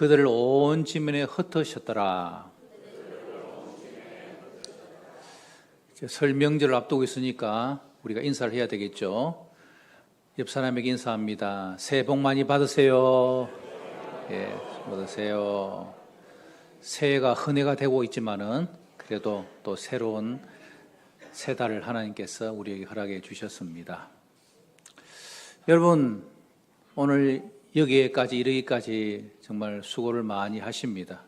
그들을 온 지면에 흩으셨더라. 이제 설 명절을 앞두고 있으니까 우리가 인사를 해야 되겠죠. 옆 사람에게 인사합니다. 새해 복 많이 받으세요. 예, 받으세요. 새해가 흔해가 되고 있지만은 그래도 또 새로운 새 달을 하나님께서 우리에게 허락해 주셨습니다. 여러분, 오늘 여기에까지 이르기까지 정말 수고를 많이 하십니다.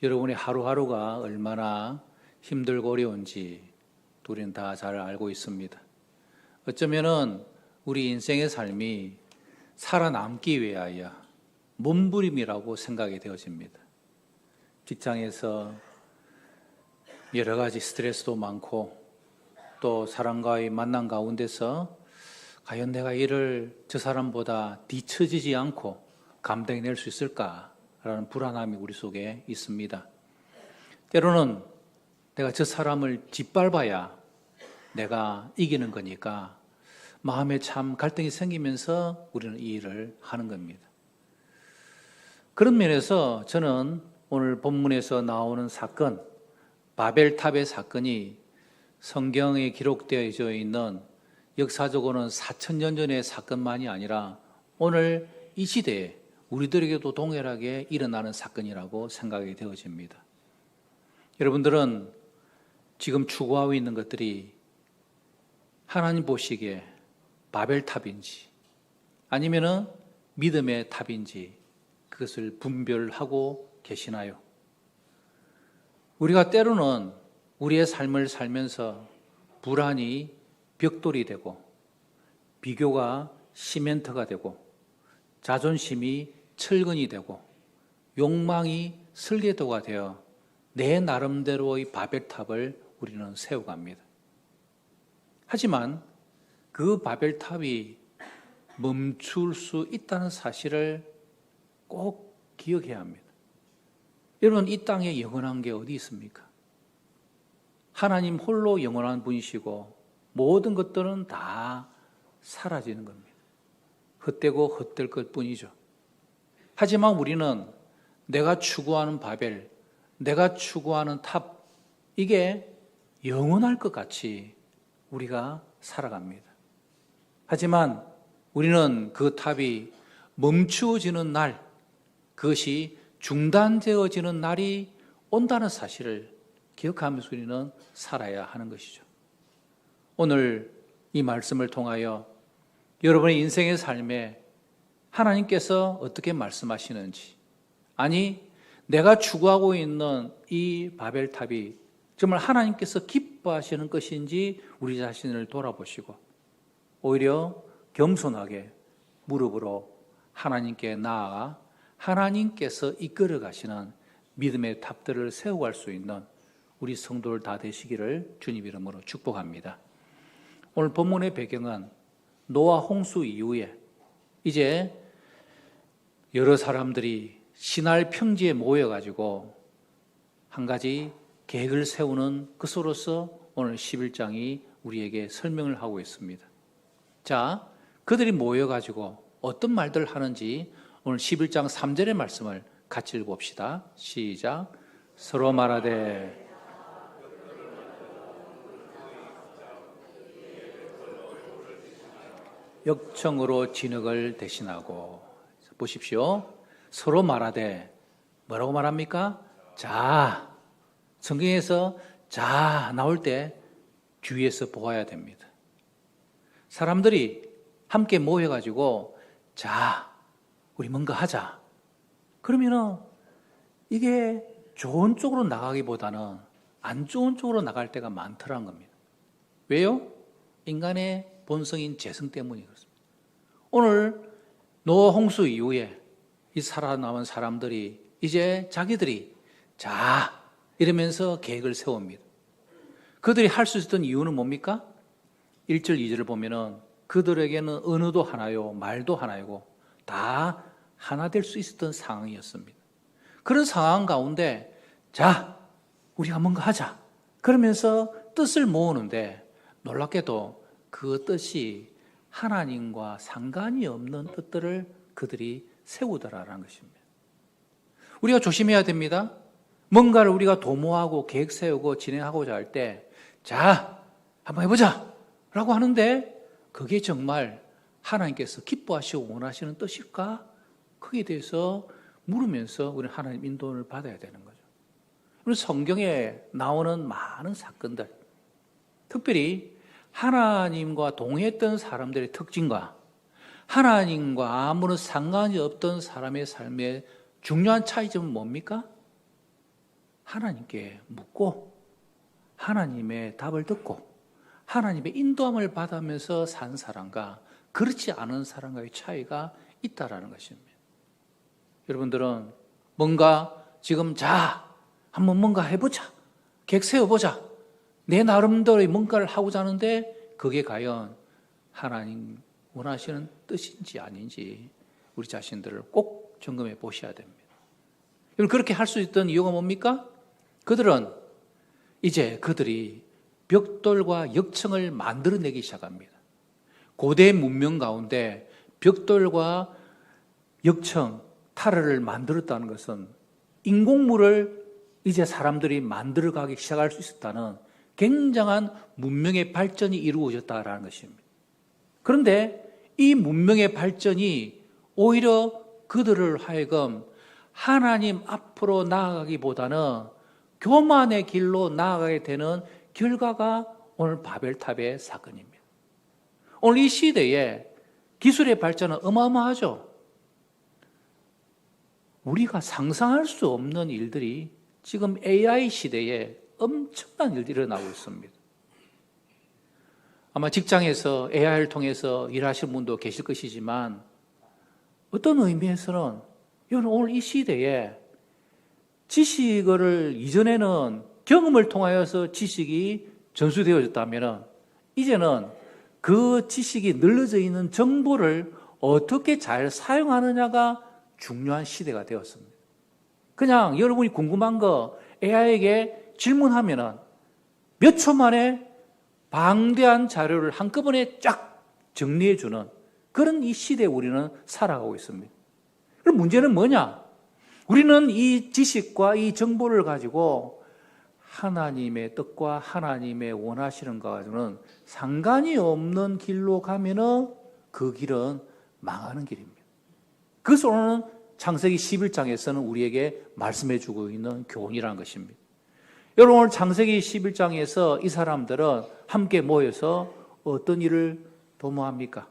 여러분의 하루하루가 얼마나 힘들고 어려운지 우리는 다 잘 알고 있습니다. 어쩌면은 우리 인생의 삶이 살아남기 위하여 몸부림이라고 생각이 되어집니다. 직장에서 여러 가지 스트레스도 많고 또 사람과의 만남 가운데서 과연 내가 이를 저 사람보다 뒤처지지 않고 감당해낼 수 있을까라는 불안함이 우리 속에 있습니다. 때로는 내가 저 사람을 짓밟아야 내가 이기는 거니까 마음에 참 갈등이 생기면서 우리는 이 일을 하는 겁니다. 그런 면에서 저는 오늘 본문에서 나오는 사건, 바벨탑의 사건이 성경에 기록되어 있는 역사적으로는 4,000년 전의 사건만이 아니라 오늘 이 시대에 우리들에게도 동일하게 일어나는 사건이라고 생각이 되어집니다. 여러분들은 지금 추구하고 있는 것들이 하나님 보시기에 바벨탑인지 아니면은 믿음의 탑인지 그것을 분별하고 계시나요? 우리가 때로는 우리의 삶을 살면서 불안이 벽돌이 되고 비교가 시멘트가 되고 자존심이 철근이 되고 욕망이 설계도가 되어 내 나름대로의 바벨탑을 우리는 세워갑니다. 하지만 그 바벨탑이 멈출 수 있다는 사실을 꼭 기억해야 합니다. 여러분, 이 땅에 영원한 게 어디 있습니까? 하나님 홀로 영원한 분이시고 모든 것들은 다 사라지는 겁니다. 헛되고 헛될 것뿐이죠. 하지만 우리는 내가 추구하는 바벨, 내가 추구하는 탑, 이게 영원할 것 같이 우리가 살아갑니다. 하지만 우리는 그 탑이 멈추어지는 날, 그것이 중단되어지는 날이 온다는 사실을 기억하면서 우리는 살아야 하는 것이죠. 오늘 이 말씀을 통하여 여러분의 인생의 삶에 하나님께서 어떻게 말씀하시는지, 아니 내가 추구하고 있는 이 바벨탑이 정말 하나님께서 기뻐하시는 것인지 우리 자신을 돌아보시고 오히려 겸손하게 무릎으로 하나님께 나아가 하나님께서 이끌어 가시는 믿음의 탑들을 세워갈 수 있는 우리 성도들 다 되시기를 주님 이름으로 축복합니다. 오늘 본문의 배경은 노아 홍수 이후에 이제 여러 사람들이 신할 평지에 모여가지고 한 가지 계획을 세우는 것으로서 오늘 11장이 우리에게 설명을 하고 있습니다. 자, 그들이 모여가지고 어떤 말들을 하는지 오늘 11장 3절의 말씀을 같이 읽어봅시다. 시작. 서로 말하되 역청으로 진흙을 대신하고, 보십시오. 서로 말하되 뭐라고 말합니까? 자, 성경에서 자 나올 때 주위에서 보아야 됩니다. 사람들이 함께 모여가지고 자 우리 뭔가 하자 그러면은 이게 좋은 쪽으로 나가기보다는 안 좋은 쪽으로 나갈 때가 많더라는 겁니다. 왜요? 인간의 본성인 재성 때문이 그렇습니다. 오늘 노아 홍수 이후에 이 살아남은 사람들이 이제 자기들이 자 이러면서 계획을 세웁니다. 그들이 할 수 있었던 이유는 뭡니까? 1절 2절을 보면은 그들에게는 언어도 하나요 말도 하나이고 다 하나 될 수 있었던 상황이었습니다. 그런 상황 가운데 자 우리가 뭔가 하자 그러면서 뜻을 모으는데 놀랍게도 그 뜻이 하나님과 상관이 없는 뜻들을 그들이 세우더라라는 것입니다. 우리가 조심해야 됩니다. 뭔가를 우리가 도모하고 계획 세우고 진행하고자 할 때, 자, 한번 해보자! 라고 하는데, 그게 정말 하나님께서 기뻐하시고 원하시는 뜻일까? 거기에 대해서 물으면서 우리는 하나님 인도를 받아야 되는 거죠. 성경에 나오는 많은 사건들, 특별히 하나님과 동행했던 사람들의 특징과 하나님과 아무런 상관이 없던 사람의 삶의 중요한 차이점은 뭡니까? 하나님께 묻고 하나님의 답을 듣고 하나님의 인도함을 받으면서 산 사람과 그렇지 않은 사람과의 차이가 있다라는 것입니다. 여러분들은 뭔가 지금 한번 뭔가 해보자, 계획 세워보자, 내 나름대로의 뭔가를 하고자 하는데 그게 과연 하나님 원하시는 뜻인지 아닌지 우리 자신들을 꼭 점검해 보셔야 됩니다. 여러분, 그렇게 할 수 있던 이유가 뭡니까? 그들은 이제 그들이 벽돌과 역청을 만들어내기 시작합니다. 고대 문명 가운데 벽돌과 역청, 타르를 만들었다는 것은 인공물을 이제 사람들이 만들어가기 시작할 수 있었다는 굉장한 문명의 발전이 이루어졌다는 것입니다. 그런데 이 문명의 발전이 오히려 그들을 하여금 하나님 앞으로 나아가기보다는 교만의 길로 나아가게 되는 결과가 오늘 바벨탑의 사건입니다. 오늘 이 시대에 기술의 발전은 어마어마하죠. 우리가 상상할 수 없는 일들이 지금 AI 시대에 엄청난 일들이 일어나고 있습니다. 아마 직장에서 AI를 통해서 일하시는 분도 계실 것이지만 어떤 의미에서는 여러분 오늘 이 시대에 지식을 이전에는 경험을 통하여서 지식이 전수되어졌다면 이제는 그 지식이 늘려져 있는 정보를 어떻게 잘 사용하느냐가 중요한 시대가 되었습니다. 그냥 여러분이 궁금한 거 AI에게 질문하면 몇 초 만에 방대한 자료를 한꺼번에 쫙 정리해주는 그런 이 시대에 우리는 살아가고 있습니다. 그럼 문제는 뭐냐? 우리는 이 지식과 이 정보를 가지고 하나님의 뜻과 하나님의 원하시는 것과는 상관이 없는 길로 가면은 그 길은 망하는 길입니다. 그것을 오늘 창세기 11장에서는 우리에게 말씀해 주고 있는 교훈이라는 것입니다. 여러분 오늘 창세기 11장에서 이 사람들은 함께 모여서 어떤 일을 도모합니까?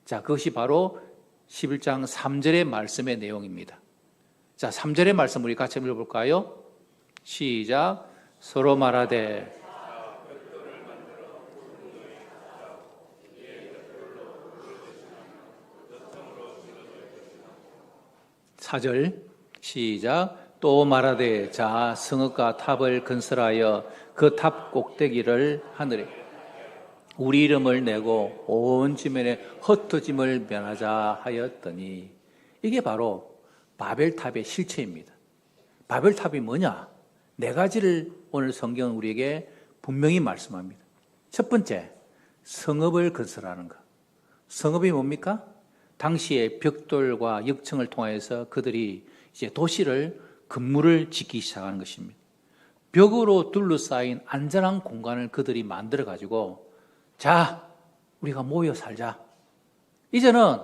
자, 그것이 바로 11장 3절의 말씀의 내용입니다. 자, 3절의 말씀 우리 같이 읽어볼까요? 시작. 서로 말하되 4절 시작. 또 말하되 자 성읍과 탑을 건설하여 그 탑 꼭대기를 하늘에 우리 이름을 내고 온 지면에 흩어짐을 면하자 하였더니 이게 바로 바벨탑의 실체입니다. 바벨탑이 뭐냐? 네 가지를 오늘 성경은 우리에게 분명히 말씀합니다. 첫 번째, 성읍을 건설하는 것. 성읍이 뭡니까? 당시에 벽돌과 역청을 통해서 그들이 이제 도시를 건물을 짓기 시작하는 것입니다. 벽으로 둘러싸인 안전한 공간을 그들이 만들어 가지고 자, 우리가 모여 살자. 이제는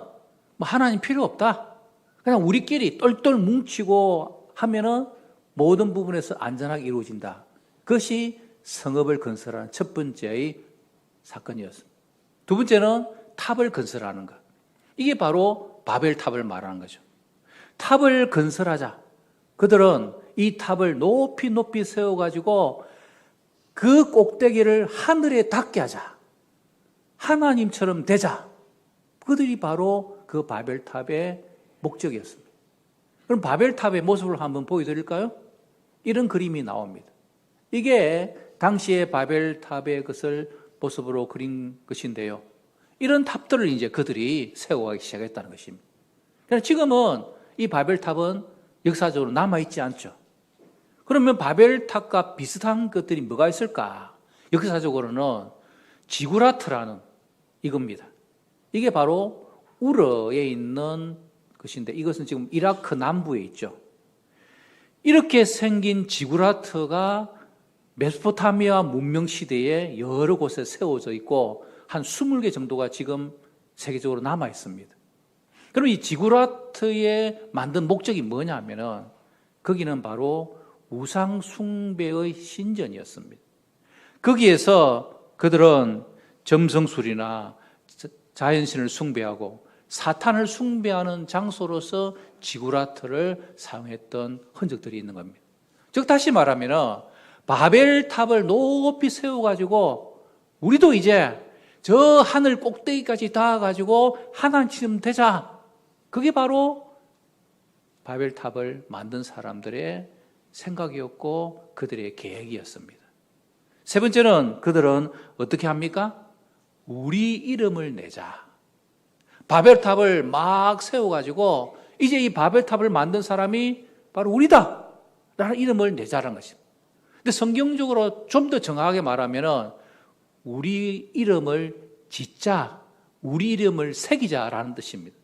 뭐 하나님 필요 없다. 그냥 우리끼리 똘똘 뭉치고 하면은 모든 부분에서 안전하게 이루어진다. 그것이 성읍을 건설하는 첫 번째의 사건이었습니다. 두 번째는 탑을 건설하는 것. 이게 바로 바벨탑을 말하는 거죠. 탑을 건설하자. 그들은 이 탑을 높이 높이 세워가지고 그 꼭대기를 하늘에 닿게 하자. 하나님처럼 되자. 그들이 바로 그 바벨탑의 목적이었습니다. 그럼 바벨탑의 모습을 한번 보여드릴까요? 이런 그림이 나옵니다. 이게 당시의 바벨탑의 것을 모습으로 그린 것인데요. 이런 탑들을 이제 그들이 세워가기 시작했다는 것입니다. 그러나 지금은 이 바벨탑은 역사적으로 남아있지 않죠. 그러면 바벨탑과 비슷한 것들이 뭐가 있을까? 역사적으로는 지구라트라는 이겁니다. 이게 바로 우르에 있는 것인데 이것은 지금 이라크 남부에 있죠. 이렇게 생긴 지구라트가 메소포타미아 문명 시대에 여러 곳에 세워져 있고 한 20개 정도가 지금 세계적으로 남아 있습니다. 그럼 이 지구라트에 만든 목적이 뭐냐면은 거기는 바로 우상 숭배의 신전이었습니다. 거기에서 그들은 점성술이나 자연신을 숭배하고 사탄을 숭배하는 장소로서 지구라트를 사용했던 흔적들이 있는 겁니다. 즉 다시 말하면 바벨탑을 높이 세워가지고 우리도 이제 저 하늘 꼭대기까지 닿아가지고 하나님처럼 되자. 그게 바로 바벨탑을 만든 사람들의 생각이었고 그들의 계획이었습니다. 세 번째는 그들은 어떻게 합니까? 우리 이름을 내자. 바벨탑을 막 세워가지고 이제 이 바벨탑을 만든 사람이 바로 우리다 라는 이름을 내자라는 것입니다. 근데 성경적으로 좀 더 정확하게 말하면 우리 이름을 짓자, 우리 이름을 새기자라는 뜻입니다.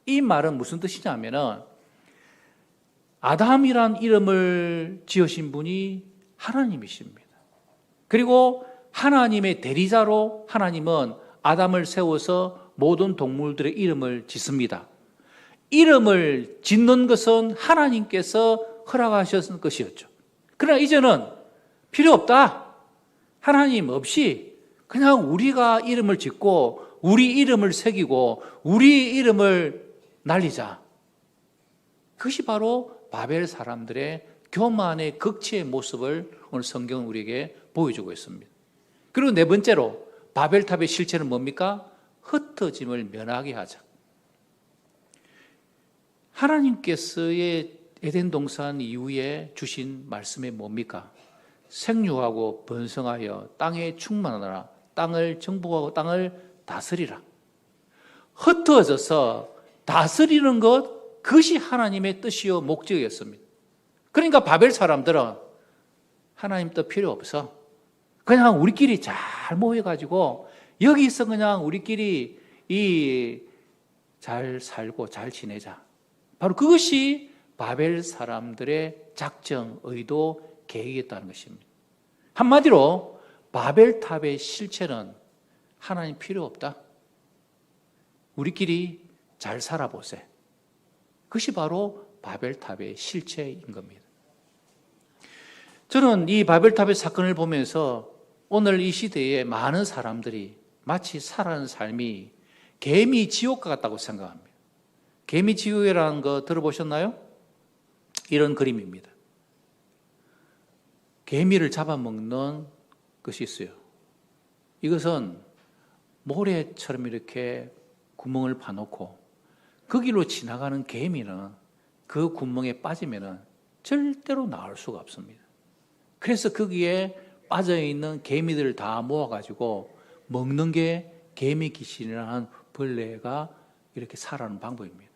이 말은 무슨 뜻이냐면 아담이란 이름을 지으신 분이 하나님이십니다. 그리고 하나님의 대리자로 하나님은 아담을 세워서 모든 동물들의 이름을 짓습니다. 이름을 짓는 것은 하나님께서 허락하셨던 것이었죠. 그러나 이제는 필요 없다. 하나님 없이 그냥 우리가 이름을 짓고 우리 이름을 새기고 우리 이름을 날리자. 그것이 바로 바벨 사람들의 교만의 극치의 모습을 오늘 성경은 우리에게 보여주고 있습니다. 그리고 네 번째로 바벨탑의 실체는 뭡니까? 흩어짐을 면하게 하자. 하나님께서의 에덴 동산 이후에 주신 말씀이 뭡니까? 생육하고 번성하여 땅에 충만하라. 땅을 정복하고 땅을 다스리라. 흩어져서 다스리는 것, 그것이 하나님의 뜻이요 목적이었습니다. 그러니까 바벨 사람들은 하나님 뜻 필요 없어. 그냥 우리끼리 잘 모여가지고 여기서 그냥 우리끼리 잘 살고 잘 지내자. 바로 그것이 바벨 사람들의 작정, 의도, 계획이었다는 것입니다. 한마디로 바벨탑의 실체는 하나님 필요 없다. 우리끼리 잘 살아보세. 그것이 바로 바벨탑의 실체인 겁니다. 저는 이 바벨탑의 사건을 보면서 오늘 이 시대에 많은 사람들이 마치 살아가는 삶이 개미 지옥과 같다고 생각합니다. 개미 지옥이라는 거 들어보셨나요? 이런 그림입니다. 개미를 잡아먹는 것이 있어요. 이것은 모래처럼 이렇게 구멍을 파놓고 거기로 지나가는 개미는 그 구멍에 빠지면 절대로 나올 수가 없습니다. 그래서 거기에 빠져있는 개미들을 다 모아가지고 먹는 게 개미 귀신이라는 벌레가 이렇게 살아가는 방법입니다.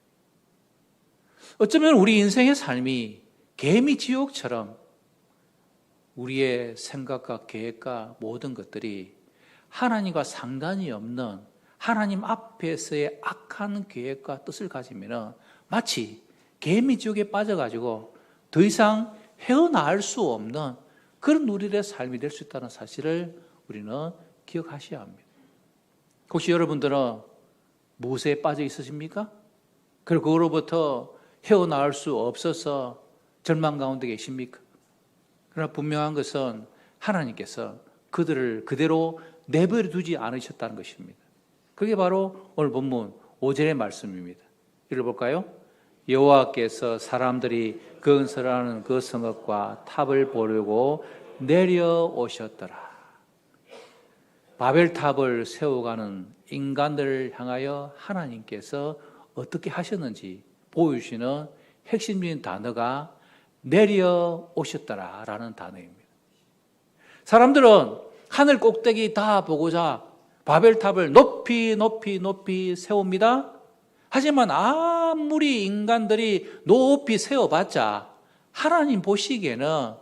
어쩌면 우리 인생의 삶이 개미 지옥처럼 우리의 생각과 계획과 모든 것들이 하나님과 상관이 없는 하나님 앞에서의 악한 계획과 뜻을 가지면 마치 개미 지옥에 빠져가지고 더 이상 헤어나올 수 없는 그런 우리의 삶이 될 수 있다는 사실을 우리는 기억하셔야 합니다. 혹시 여러분들은 무엇에 빠져 있으십니까? 그리고 그로부터 헤어나올 수 없어서 절망 가운데 계십니까? 그러나 분명한 것은 하나님께서 그들을 그대로 내버려 두지 않으셨다는 것입니다. 그게 바로 오늘 본문 5절의 말씀입니다. 읽어볼까요? 여호와께서 사람들이 건설하는 그 성읍과 탑을 보려고 내려오셨더라. 바벨탑을 세워가는 인간들을 향하여 하나님께서 어떻게 하셨는지 보여주시는 핵심적인 단어가 내려오셨더라라는 단어입니다. 사람들은 하늘 꼭대기 다 보고자 바벨탑을 높이 세웁니다. 하지만 아무리 인간들이 높이 세워봤자 하나님 보시기에는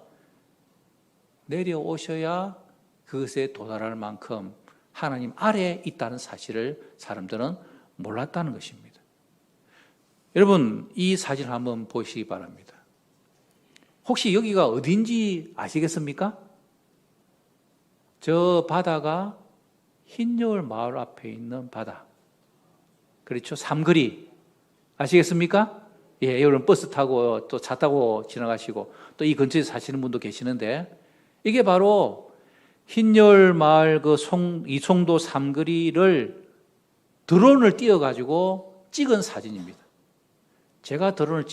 내려오셔야 그것에 도달할 만큼 하나님 아래에 있다는 사실을 사람들은 몰랐다는 것입니다. 여러분, 이 사진을 한번 보시기 바랍니다. 혹시 여기가 어딘지 아시겠습니까? 저 바다가 흰여울 마을 앞에 있는 바다. 그렇죠? 삼거리. 아시겠습니까? 예, 여러분 버스 타고 또 차 타고 지나가시고 또 이 근처에 사시는 분도 계시는데 이게 바로 흰여울 마을 이송도 삼거리를 드론을 띄워가지고 찍은 사진입니다. 제가 드론을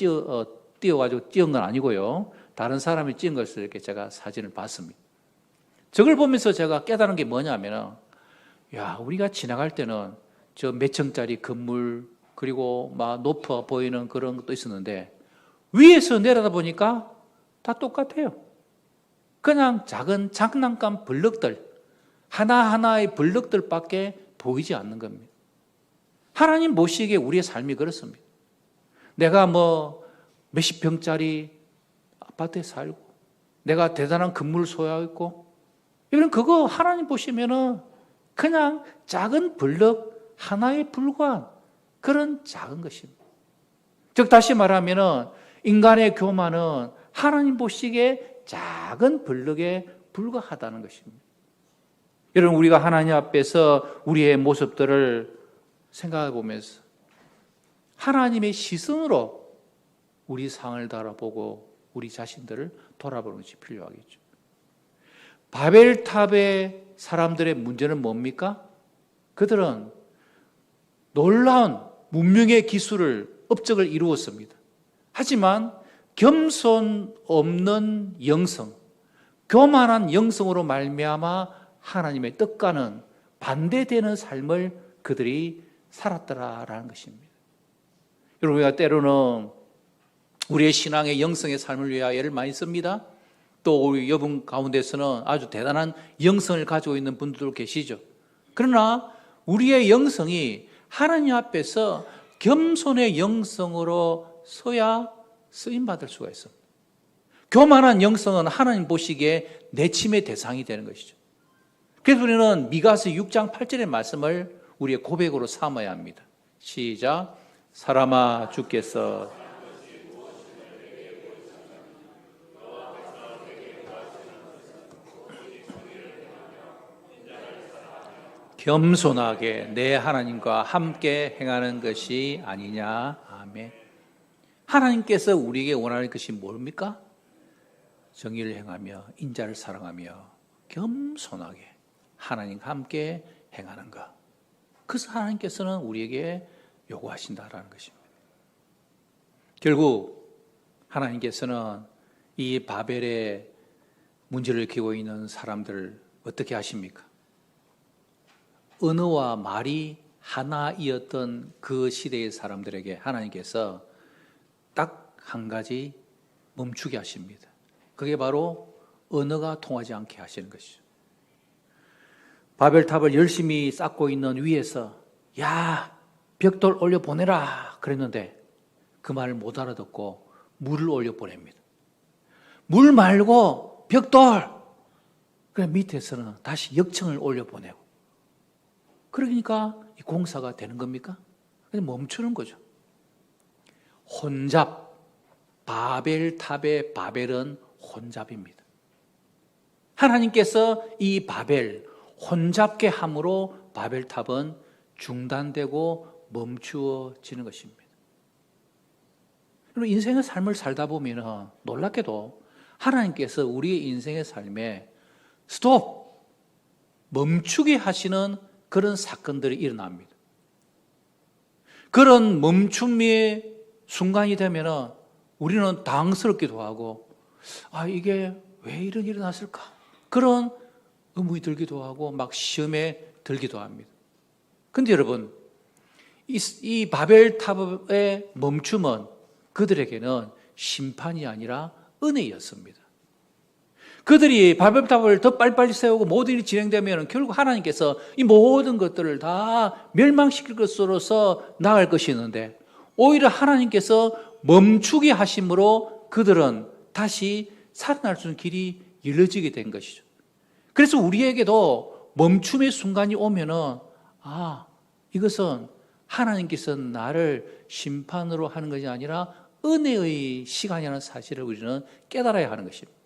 띄워가지고 찍은 건 아니고요. 다른 사람이 찍은 것을 이렇게 제가 사진을 봤습니다. 저걸 보면서 제가 깨달은 게 뭐냐면, 야, 우리가 지나갈 때는 저 몇 층짜리 건물, 그리고 막 높아 보이는 그런 것도 있었는데, 위에서 내려다 보니까 다 똑같아요. 그냥 작은 장난감 블럭들, 하나하나의 블럭들밖에 보이지 않는 겁니다. 하나님 보시기에 우리의 삶이 그렇습니다. 내가 몇십 평짜리 아파트에 살고, 내가 대단한 건물을 소유하고 있고, 이런 그거 하나님 보시면은 그냥 작은 블럭 하나에 불과한 그런 작은 것입니다. 즉 다시 말하면은 인간의 교만은 하나님 보시기에 작은 블럭에 불과하다는 것입니다. 여러분, 우리가 하나님 앞에서 우리의 모습들을 생각해 보면서 하나님의 시선으로 우리 상을 바라보고 우리 자신들을 돌아보는 것이 필요하겠죠. 바벨탑의 사람들의 문제는 뭡니까? 그들은 놀라운 문명의 기술을, 업적을 이루었습니다. 하지만 겸손 없는 영성, 교만한 영성으로 말미암아 하나님의 뜻과는 반대되는 삶을 그들이 살았더라라는 것입니다. 여러분, 우리가 때로는 우리의 신앙의 영성의 삶을 위하여 애를 많이 씁니다. 또 우리 여러분 가운데서는 아주 대단한 영성을 가지고 있는 분들도 계시죠. 그러나 우리의 영성이 하나님 앞에서 겸손의 영성으로 서야 쓰임받을 수가 있습니다. 교만한 영성은 하나님 보시기에 내침의 대상이 되는 것이죠. 그래서 우리는 미가서 6장 8절의 말씀을 우리의 고백으로 삼아야 합니다. 시작. 사람아, 주께서 겸손하게 내 하나님과 함께 행하는 것이 아니냐. 아멘. 하나님께서 우리에게 원하는 것이 뭡니까? 정의를 행하며 인자를 사랑하며 겸손하게 하나님과 함께 행하는 것. 그래서 하나님께서는 우리에게 요구하신다라는 것입니다. 결국 하나님께서는 이 바벨의 문제를 겪고 있는 사람들을 어떻게 하십니까? 언어와 말이 하나이었던 그 시대의 사람들에게 하나님께서 딱 한 가지 멈추게 하십니다. 그게 바로 언어가 통하지 않게 하시는 것이죠. 바벨탑을 열심히 쌓고 있는 위에서 야, 벽돌 올려보내라 그랬는데 그 말을 못 알아듣고 물을 올려보냅니다. 물 말고 벽돌! 그래 밑에서는 다시 역청을 올려보내고, 그러니까 이 공사가 되는 겁니까? 그냥 멈추는 거죠. 혼잡, 바벨탑의 바벨은 혼잡입니다. 하나님께서 이 바벨, 혼잡게 함으로 바벨탑은 중단되고 멈추어지는 것입니다. 그리고 인생의 삶을 살다 보면 놀랍게도 하나님께서 우리의 인생의 삶에 스톱, 멈추게 하시는 그런 사건들이 일어납니다. 그런 멈춤의 순간이 되면 우리는 당황스럽기도 하고, 이게 왜 이런 일이 일어났을까? 그런 의문이 들기도 하고 막 시험에 들기도 합니다. 그런데 여러분, 이 바벨탑의 멈춤은 그들에게는 심판이 아니라 은혜였습니다. 그들이 바벨탑을 더 빨리빨리 세우고 모든 일이 진행되면 결국 하나님께서 이 모든 것들을 다 멸망시킬 것으로서 나갈 것이었는데, 오히려 하나님께서 멈추게 하심으로 그들은 다시 살아날 수 있는 길이 열려지게 된 것이죠. 그래서 우리에게도 멈춤의 순간이 오면은 이것은 하나님께서 나를 심판으로 하는 것이 아니라 은혜의 시간이라는 사실을 우리는 깨달아야 하는 것입니다.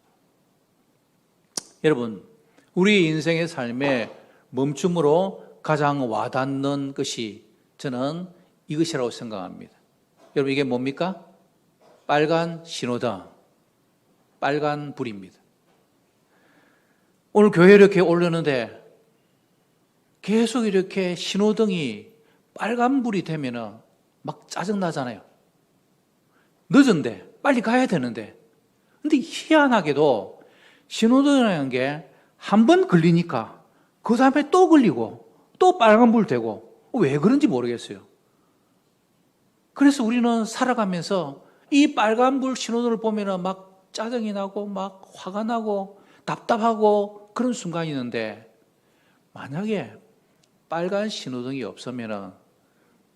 여러분, 우리 인생의 삶에 멈춤으로 가장 와닿는 것이 저는 이것이라고 생각합니다. 여러분, 이게 뭡니까? 빨간 신호등, 빨간 불입니다. 오늘 교회 이렇게 오려는데 계속 이렇게 신호등이 빨간불이 되면 막 짜증나잖아요. 늦은데 빨리 가야 되는데. 근데 희한하게도 신호등이라는 게 한 번 걸리니까 그 다음에 또 걸리고 또 빨간불 되고 왜 그런지 모르겠어요. 그래서 우리는 살아가면서 이 빨간불 신호등을 보면 막 짜증이 나고 막 화가 나고 답답하고 그런 순간이 있는데, 만약에 빨간 신호등이 없으면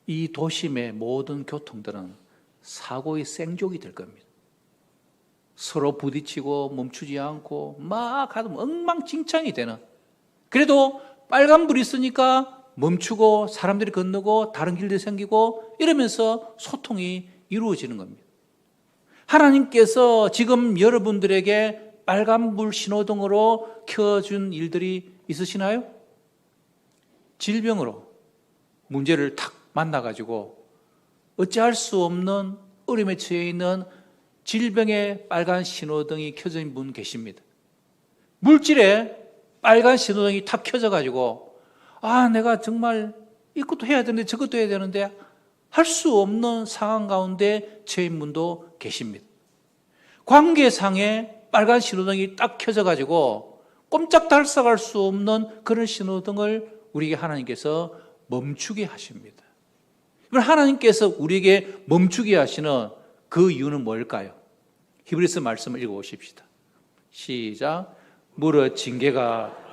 이 도심의 모든 교통들은 사고의 생족이 될 겁니다. 서로 부딪히고 멈추지 않고 막 하면 엉망진창이 되는, 그래도 빨간불이 있으니까 멈추고 사람들이 건너고 다른 길들이 생기고 이러면서 소통이 이루어지는 겁니다. 하나님께서 지금 여러분들에게 빨간불 신호등으로 켜준 일들이 있으시나요? 질병으로 문제를 탁 만나가지고 어찌할 수 없는 어려움에 처해 있는 질병의 빨간 신호등이 켜진 분 계십니다. 물질에 빨간 신호등이 탁 켜져가지고 내가 정말 이것도 해야 되는데 저것도 해야 되는데 할 수 없는 상황 가운데 처해 있는 분도 계십니다. 관계상에 빨간 신호등이 딱 켜져가지고 꼼짝달싹할 수 없는 그런 신호등을 우리에게 하나님께서 멈추게 하십니다. 하나님께서 우리에게 멈추게 하시는 그 이유는 뭘까요? 히브리서 말씀을 읽어보십시다. 시작. 무릇 징계가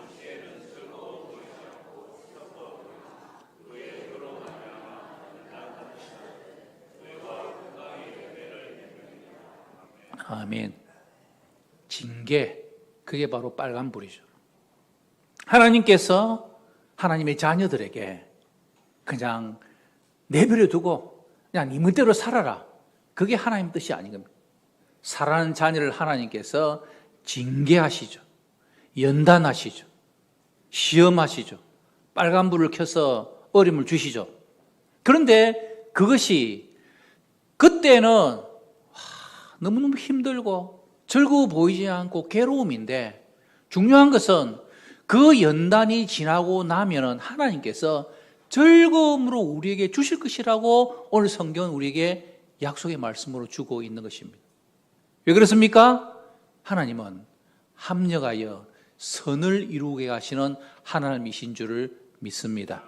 아멘. 징계, 그게 바로 빨간불이죠. 하나님께서 하나님의 자녀들에게 그냥 내버려 두고 그냥 네 멋대로 살아라, 그게 하나님 뜻이 아닌 겁니다. 사랑하는 자녀를 하나님께서 징계하시죠. 연단하시죠. 시험하시죠. 빨간불을 켜서 어려움을 주시죠. 그런데 그것이 그때는 너무너무 힘들고 즐거워 보이지 않고 괴로움인데, 중요한 것은 그 연단이 지나고 나면은 하나님께서 즐거움으로 우리에게 주실 것이라고 오늘 성경은 우리에게 약속의 말씀으로 주고 있는 것입니다. 왜 그렇습니까? 하나님은 합력하여 선을 이루게 하시는 하나님이신 줄을 믿습니다.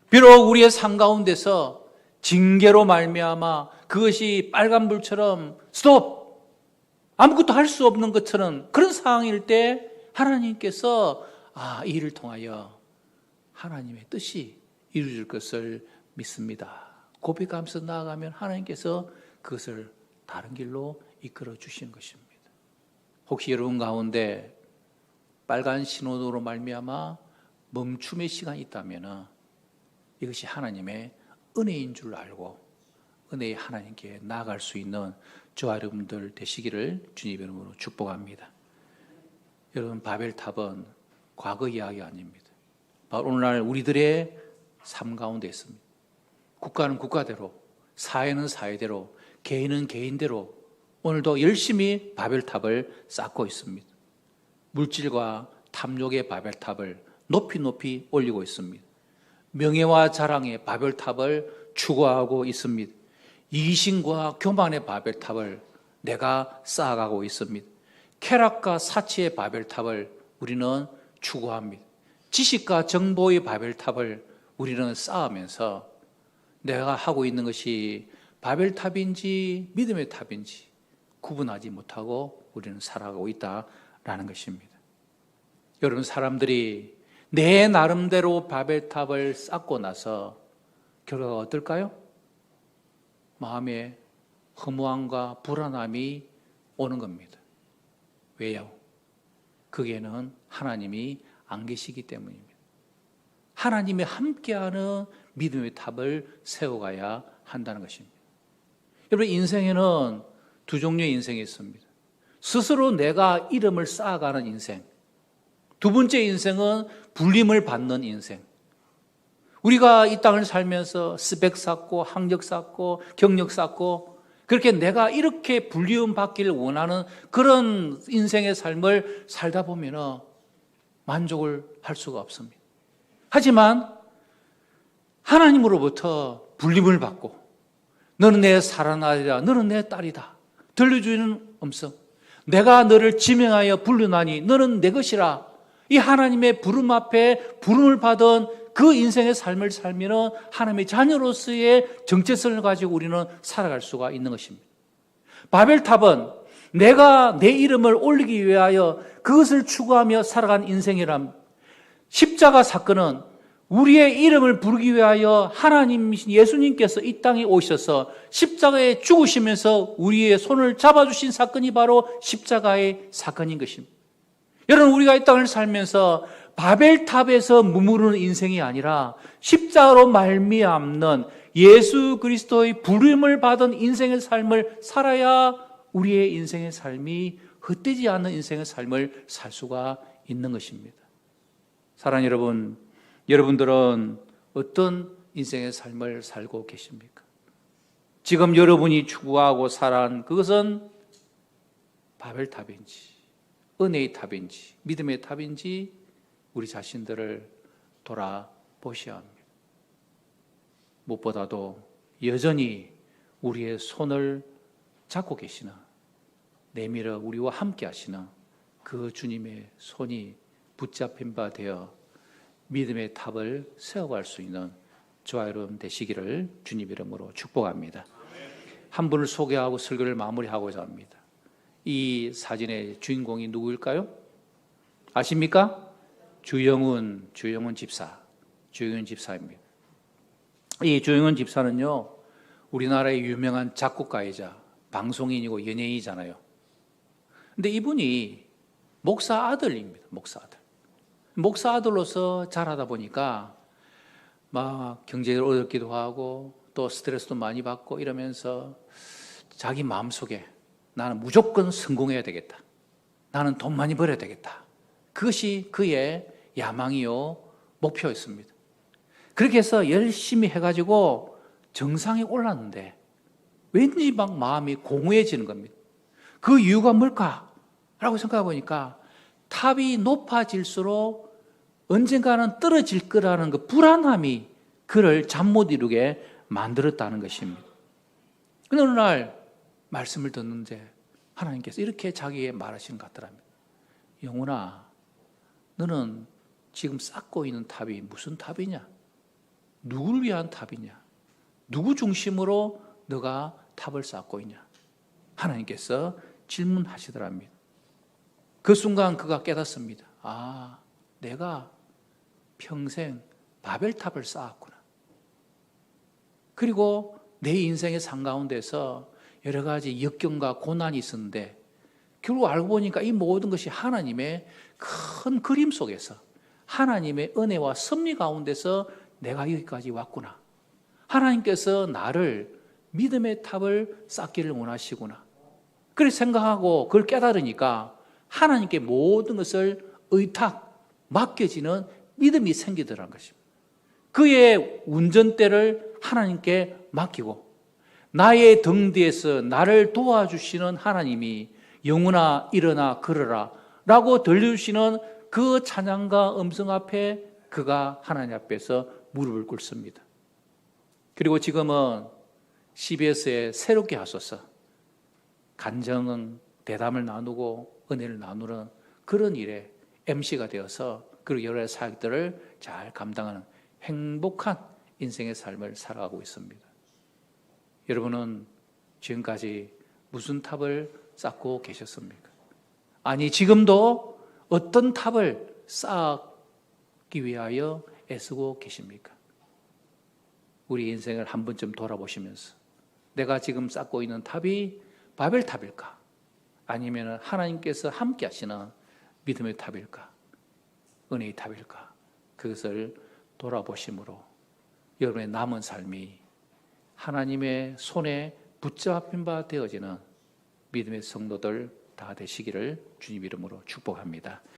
비록 우리의 삶 가운데서 징계로 말미암아 그것이 빨간불처럼 스톱! 아무것도 할 수 없는 것처럼 그런 상황일 때 하나님께서 이 일을 통하여 하나님의 뜻이 이루어질 것을 믿습니다. 고백하면서 나아가면 하나님께서 그것을 다른 길로 이끌어 주시는 것입니다. 혹시 여러분 가운데 빨간 신호등으로 말미암아 멈춤의 시간이 있다면 이것이 하나님의 은혜인 줄 알고 은혜의 하나님께 나아갈 수 있는 저와 여러분들 되시기를 주님 이름으로 축복합니다. 여러분, 바벨탑은 과거 이야기 아닙니다. 바로 오늘날 우리들의 삶 가운데 있습니다. 국가는 국가대로, 사회는 사회대로, 개인은 개인대로 오늘도 열심히 바벨탑을 쌓고 있습니다. 물질과 탐욕의 바벨탑을 높이 올리고 있습니다. 명예와 자랑의 바벨탑을 추구하고 있습니다. 이신과 교만의 바벨탑을 내가 쌓아가고 있습니다. 쾌락과 사치의 바벨탑을 우리는 추구합니다. 지식과 정보의 바벨탑을 우리는 쌓으면서 내가 하고 있는 것이 바벨탑인지 믿음의 탑인지 구분하지 못하고 우리는 살아가고 있다라는 것입니다. 여러분, 사람들이 내 나름대로 바벨탑을 쌓고 나서 결과가 어떨까요? 마음에 허무함과 불안함이 오는 겁니다. 왜요? 거기에는 하나님이 안 계시기 때문입니다. 하나님이 함께하는 믿음의 탑을 세워가야 한다는 것입니다. 여러분, 인생에는 두 종류의 인생이 있습니다. 스스로 내가 이름을 쌓아가는 인생. 두 번째 인생은 불림을 받는 인생. 우리가 이 땅을 살면서 스펙 쌓고 학력 쌓고 경력 쌓고 그렇게 내가 이렇게 불리움 받기를 원하는 그런 인생의 삶을 살다 보면 만족을 할 수가 없습니다. 하지만 하나님으로부터 불림을 받고 너는 내 사랑하는 아들이다, 너는 내 딸이다 들려주는 음성, 내가 너를 지명하여 부르나니 너는 내 것이라, 이 하나님의 부름 앞에 부름을 받은 그 인생의 삶을 살면 하나님의 자녀로서의 정체성을 가지고 우리는 살아갈 수가 있는 것입니다. 바벨탑은 내가 내 이름을 올리기 위하여 그것을 추구하며 살아간 인생이란, 십자가 사건은 우리의 이름을 부르기 위하여 하나님이신 예수님께서 이 땅에 오셔서 십자가에 죽으시면서 우리의 손을 잡아주신 사건이 바로 십자가의 사건인 것입니다. 여러분, 우리가 이 땅을 살면서 바벨탑에서 머무르는 인생이 아니라 십자가로 말미암는 예수 그리스도의 부름을 받은 인생의 삶을 살아야 우리의 인생의 삶이 헛되지 않는 인생의 삶을 살 수가 있는 것입니다. 사랑하는 여러분, 여러분들은 어떤 인생의 삶을 살고 계십니까? 지금 여러분이 추구하고 살아가는 그것은 바벨탑인지 은혜의 탑인지 믿음의 탑인지 우리 자신들을 돌아보셔야 합니다. 무엇보다도 여전히 우리의 손을 잡고 계시는, 내밀어 우리와 함께 하시는 그 주님의 손이 붙잡힌 바 되어 믿음의 탑을 세워갈 수 있는 저와 여러분 되시기를 주님 이름으로 축복합니다. 한 분을 소개하고 설교를 마무리하고자 합니다. 이 사진의 주인공이 누구일까요? 아십니까? 주영훈 집사, 주영훈 집사입니다. 이 주영훈 집사는요, 우리나라의 유명한 작곡가이자 방송인이고 연예인이잖아요. 근데 이분이 목사 아들입니다. 목사 아들로서 자라다 보니까 막 경제를 어렵기도 하고 또 스트레스도 많이 받고 이러면서 자기 마음속에 나는 무조건 성공해야 되겠다, 나는 돈 많이 벌어야 되겠다, 그것이 그의 야망이요 목표였습니다. 그렇게 해서 열심히 해가지고 정상에 올랐는데 왠지 막 마음이 공허해지는 겁니다. 그 이유가 뭘까라고 생각해 보니까 탑이 높아질수록 언젠가는 떨어질 거라는 그 불안함이 그를 잠 못 이루게 만들었다는 것입니다. 어느 날 말씀을 듣는데 하나님께서 이렇게 자기에게 말하시는 것 같더랍니다. 영훈아, 너는 지금 쌓고 있는 탑이 무슨 탑이냐? 누구를 위한 탑이냐? 누구 중심으로 너가 탑을 쌓고 있냐? 하나님께서 질문하시더랍니다. 그 순간 그가 깨닫습니다. 아, 내가 평생 바벨탑을 쌓았구나. 그리고 내 인생의 삶 가운데서 여러 가지 역경과 고난이 있었는데 결국 알고 보니까 이 모든 것이 하나님의 큰 그림 속에서 하나님의 은혜와 섭리 가운데서 내가 여기까지 왔구나. 하나님께서 나를 믿음의 탑을 쌓기를 원하시구나. 그렇게 생각하고 그걸 깨달으니까 하나님께 모든 것을 의탁, 맡겨지는 믿음이 생기더라는 것입니다. 그의 운전대를 하나님께 맡기고 나의 등 뒤에서 나를 도와주시는 하나님이 영훈아 일어나 걸어라 라고 들려주시는 그 찬양과 음성 앞에 그가 하나님 앞에서 무릎을 꿇습니다. 그리고 지금은 CBS에 새롭게 하소서 간증은 대담을 나누고 은혜를 나누는 그런 일에 MC가 되어서 그리고 여러 사역들을 잘 감당하는 행복한 인생의 삶을 살아가고 있습니다. 여러분은 지금까지 무슨 탑을 쌓고 계셨습니까? 아니, 지금도 어떤 탑을 쌓기 위하여 애쓰고 계십니까? 우리 인생을 한 번쯤 돌아보시면서 내가 지금 쌓고 있는 탑이 바벨탑일까? 아니면 하나님께서 함께 하시는 믿음의 탑일까? 은혜의 탑일까? 그것을 돌아보심으로 여러분의 남은 삶이 하나님의 손에 붙잡힌 바 되어지는 믿음의 성도들 다 되시기를 주님 이름으로 축복합니다.